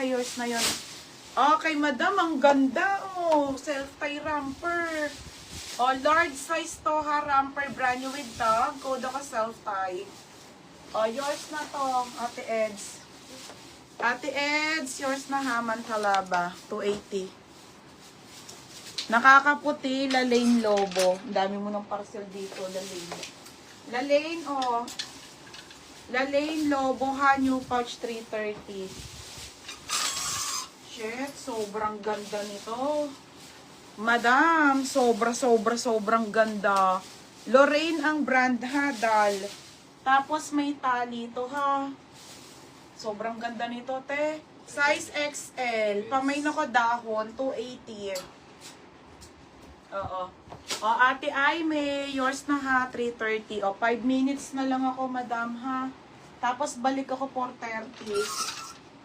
Okay, yours na yun. Okay, madam, ang ganda. Oh, self-tie romper. Oh, large size to ha, romper, brand new with tag. Code ako self-tie. Oh, yours na to, Ate Eds. Ate Eds, yours na ha, Mantalaba, 280. Nakakaputi, Lalaine Lobo. Ang dami mo ng parcel dito, Lalaine. Lalaine, oh. Lalaine Lobo ha, new pouch 330. Shit, sobrang ganda nito. Madam, sobrang ganda. Lorraine ang brand ha, Dal. Tapos may tali to ha. Sobrang ganda nito, te. Size XL. Pamay na ko dahon, 280. Oo. O, Ate Aime, yours na ha, 330. O, 5 minutes na lang ako, madam ha. Tapos balik ako 430.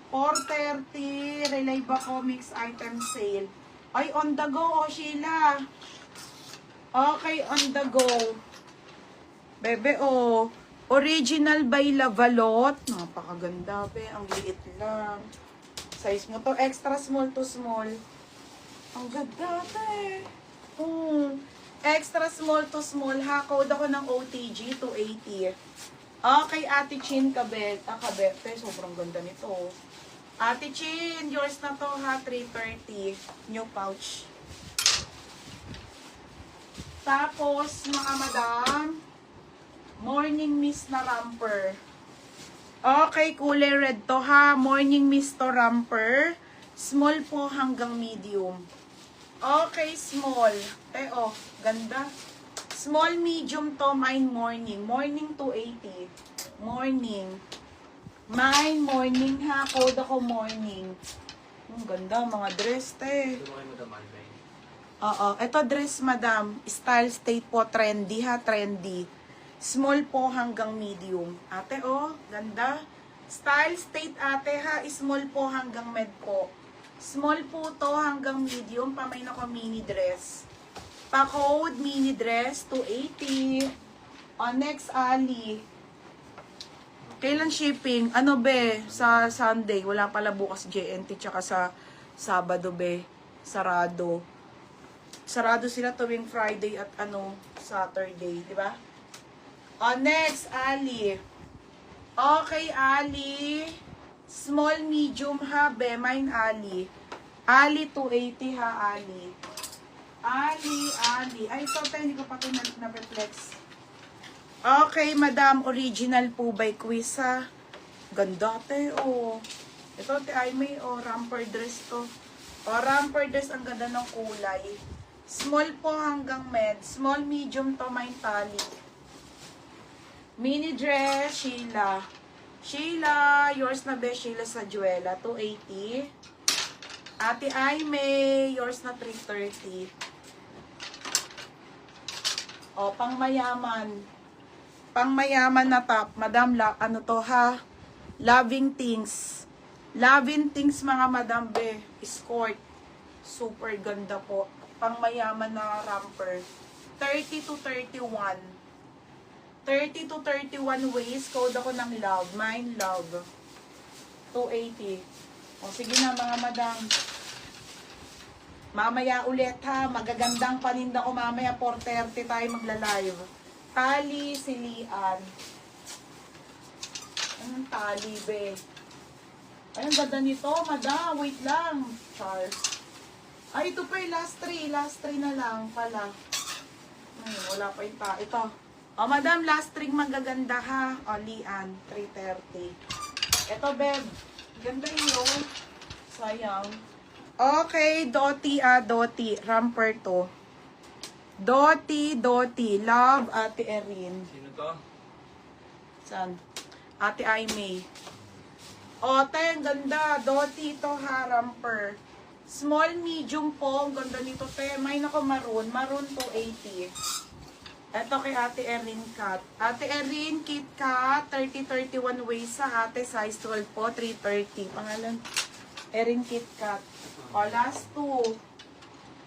430, relive ako, mix item sale. Ay, on the go, oh, Sheila. Okay, on the go. Bebe, oh. Original by Lavalot. Napakaganda, be. Ang liit lang. Size mo to, extra small to small. Ang ganda, be. Extra small to small, ha. Code ako ng OTG, 280. Okay, Ate Chin, kabet. Kabet, sobrang ganda nito. Ate Chin, yours na to ha, 330. New pouch. Tapos, mga madam, morning mist na romper. Okay, kulay red to ha. Morning mist to romper. Small po hanggang medium. Okay, small. Oh, ganda. Small, medium to, mine morning. Morning 280. Morning. Mine, morning ha. Code ako morning. Ang ganda, mga dress, te. Oo, ito dress, madam. Style state po, trendy ha, trendy. Small po hanggang medium. Ate, oh, ganda. Style state, ate ha, small po hanggang med po. Small po to hanggang medium. Pamay na ko mini dress. Pa-code, mini dress, 280. On next, Ali. Kailan shipping? Ano be? Sa Sunday. Wala pala bukas JNT. Tsaka sa Sabado be. Sarado. Sarado sila tuwing Friday at Saturday. Diba? Oh, next, Ali. Okay, Ali. Small, medium ha be. Mine, Ali. Ali, 280 ha, Ali. Ali. Ay, ito tayo. Hindi ko pa ito na-reflex. Okay, madam, original po by Quiz ha. Ganda, te, oh. Ito, te, ay may, oh, romper dress to. Oh, romper dress, ang ganda ng kulay. Small po hanggang med. Small, medium to, mine tali. Mini dress, Sheila. Sheila, yours na be, Sheila sa Juela, 280. Ate Aime, yours na 330. Oh, pang mayaman. Pangmayaman na top. Madam, ano to ha? Loving things. Loving things mga madam be. Escort. Super ganda po. Pangmayaman na romper. 30 to 31. 30 to 31 waist. Code ako ng love. Mine love. 280. O sige na mga madam. Mamaya ulit ha. Magagandang paninda ko mamaya. 4:30 tayo magla-live. Tali, silian. Anong tali, be? Ay, ang ganda nito, madam. Wait lang. Charles. Ay, ito pa yung last 3. Last 3 na lang pala. Wala pa yung ito. O, madam, last 3 magaganda ha. O, lian. 330. Ito, beb. Ganda yun. Sayang. Okay, Doti, Doti. Romper to. Doti. Love, Ate Erin. Sino to? Saan? Ate Aimee. O, te, ang ganda. Doti ito ha, romper. Small, medium po. Ang ganda nito, te. May nako maroon. Maroon 280. Ito kay Ate Erin Cat. Ate Erin, Kit Kat. 30-31 waist sa ate. Size 12 po, 330. Pangalan? Erin Kit Kat. O, last 2.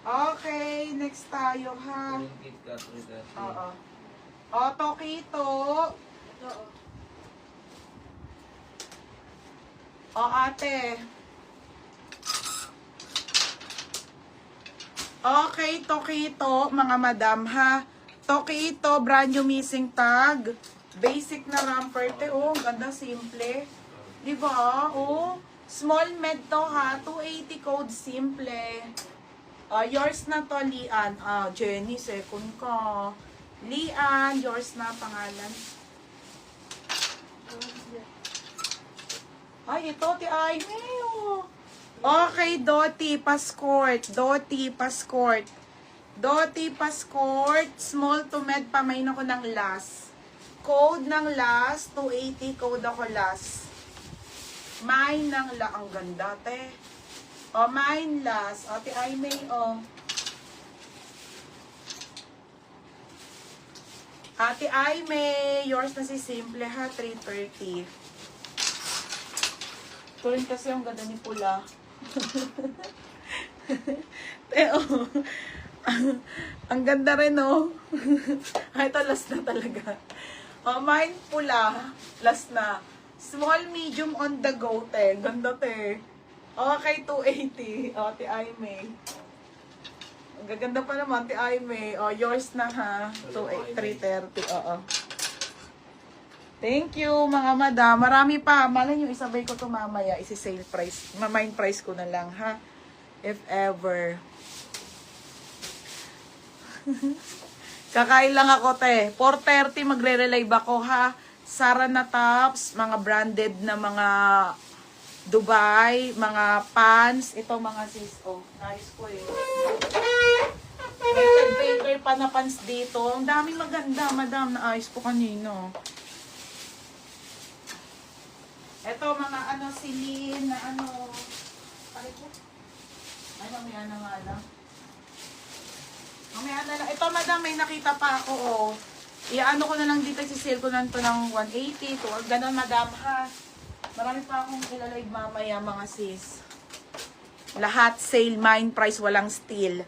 Okay, next tayo ha. Oo. O, Tokito. Oo. O, ate. Okay, Tokito, mga madam ha. Tokito, brand new missing tag. Basic na ramper te. Oh, ganda, simple. Diba? Oh, small med to ha. 280 code simple. Yours na to, Lian. Jenny, second ka. Lian, yours na pangalan. Ay, ito, ti Ivy. Okay, Doti, Pascourt. Doti, Pascourt. Doti, Pascourt. Small to med, pamain ako ng last. Code ng last, 280. Code ako last. Mine ng la. Ang ganda, te. Mine last. Ate Aimee, Ate Aimee, yours na si Simple ha, 330. Ito rin kasi yung ganda ni Pula. Teo, ang ganda rin, oh. Ito, last na talaga. Mine Pula, last na. Small, medium on the go, te. Ganda, te. Okay, 280. Ate Aimee. Ang gaganda pa naman, Ate Aimee. Yours na ha. 330. Thank you, mga madam. Marami pa. Malay nyo, isabay ko ito mamaya. Isi-sale price. Ma-mind price ko na lang, ha? If ever. Kakain lang ako, te. 4:30 magre-relive ako, ha? Sara na tops, mga branded na mga Dubai, mga pants. Ito, mga sis. Nice ko eh. May paper pa na pants dito. Ang daming maganda, madam. Naayos ko kanino. Ito, mga silin na mamaya na nga lang. Mamaya na lang. Ito, madam, may nakita pa ako, Iano ko na lang dito, sisale ko na ito ng 180. Ganun, madam, ha? Marami pa akong ilalive mamaya, mga sis. Lahat sale, mine price, walang steal.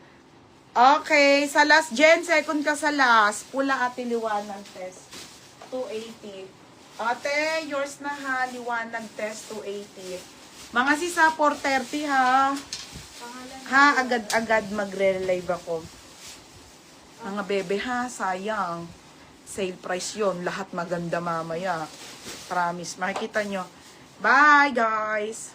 Okay, sa last gen, second ka sa last. Pula, ate, liwanag test. 280. Ate, yours na ha, liwanag test, 280. Mga sis ha, 430 ha. Ha, agad-agad magre-relive ako. Mga bebe ha, sayang. Sale price yon, lahat maganda mamaya. Promise, makikita nyo. Bye guys!